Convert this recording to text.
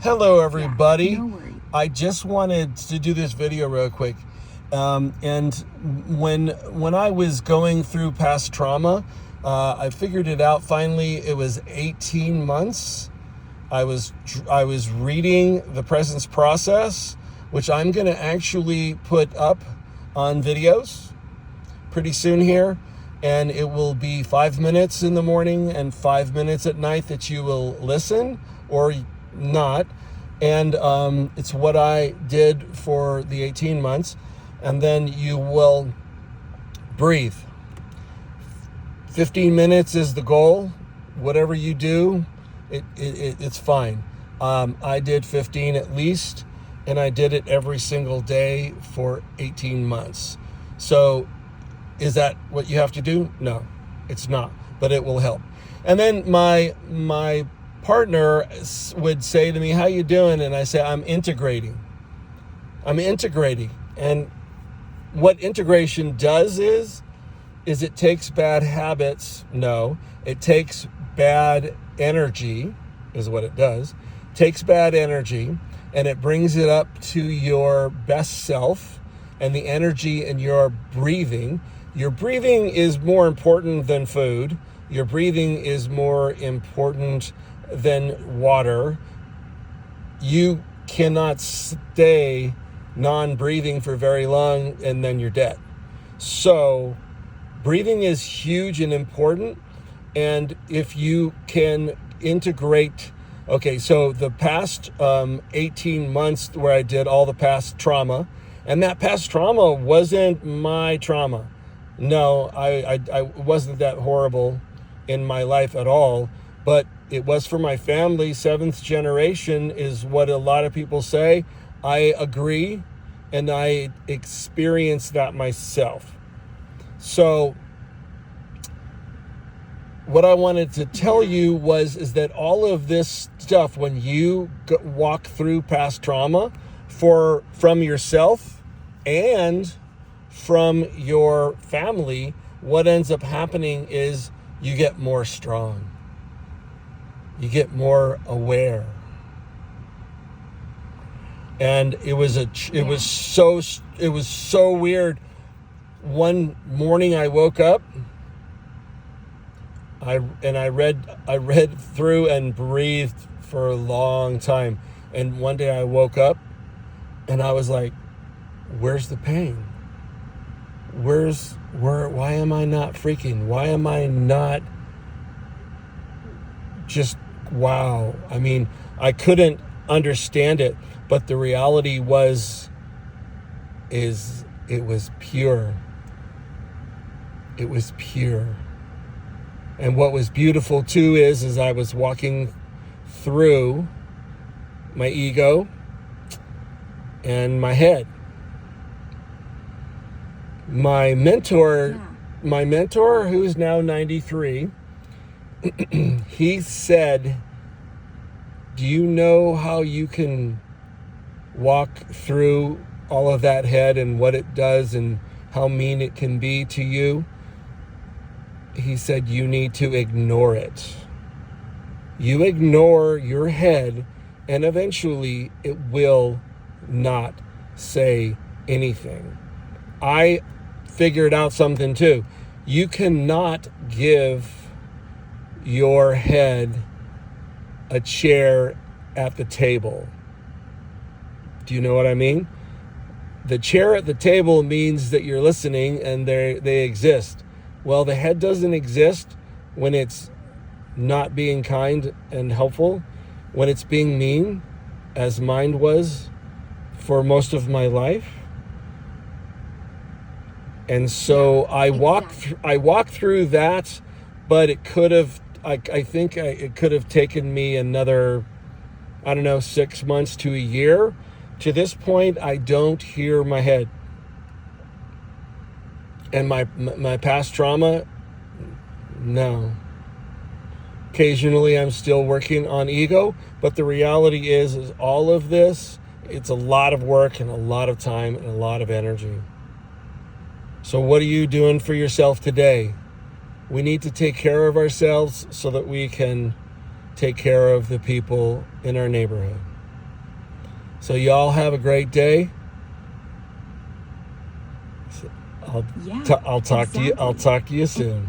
Hello, everybody. Yeah, no worries. I just wanted to do this video real quick. And when I was going through past trauma, I figured it out. Finally, it was 18 months. I was reading The Presence Process, which I'm going to actually put up on videos pretty soon here. And it will be 5 minutes in the morning and 5 minutes at night that you will listen or not. And it's what I did for the 18 months. And then you will breathe. 15 minutes is the goal. Whatever you do, it's fine. I did 15 at least, and I did it every single day for 18 months. So is that what you have to do? No, it's not, but it will help. And then my partner would say to me, "How you doing?" And I say, I'm integrating. And what integration does is it takes bad habits. No, it takes bad energy is what it does. Takes bad energy and it brings it up to your best self, and the energy in your breathing. Your breathing is more important than food. Your breathing is more important than water. You cannot stay non-breathing for very long and then you're dead. So breathing is huge and important. And if you can integrate, okay, so the past 18 months where I did all the past trauma, and that past trauma wasn't my trauma. No, I wasn't that horrible in my life at all, but it was for my family. Seventh generation is what a lot of people say. I agree, and I experienced that myself. So what I wanted to tell you is that all of this stuff, when you walk through past trauma from yourself and from your family, what ends up happening is you get more strong. You get more aware. And it was so weird. One morning I woke up, I read through and breathed for a long time. And one day I woke up and I was like, where's the pain? Why am I not freaking? Why am I not just, wow. I mean, I couldn't understand it, but the reality it was pure. It was pure. And what was beautiful too is I was walking through my ego and my head. My mentor, who's now 93, he said, do you know how you can walk through all of that head and what it does and how mean it can be to you? He said, you need to ignore it. You ignore your head and eventually it will not say anything. I figured out something too. You cannot give your head a chair at the table. Do you know what I mean? The chair at the table means that you're listening and they exist. Well, the head doesn't exist when it's not being kind and helpful, when it's being mean, as mine was for most of my life. And so I walked through that, but it could have, I think it could have taken me another, 6 months to a year. To this point, I don't hear my head. And my past trauma, no. Occasionally I'm still working on ego, but the reality is all of this, it's a lot of work and a lot of time and a lot of energy. So what are you doing for yourself today? We need to take care of ourselves so that we can take care of the people in our neighborhood. So y'all have a great day. I'll talk to you. I'll talk to you soon.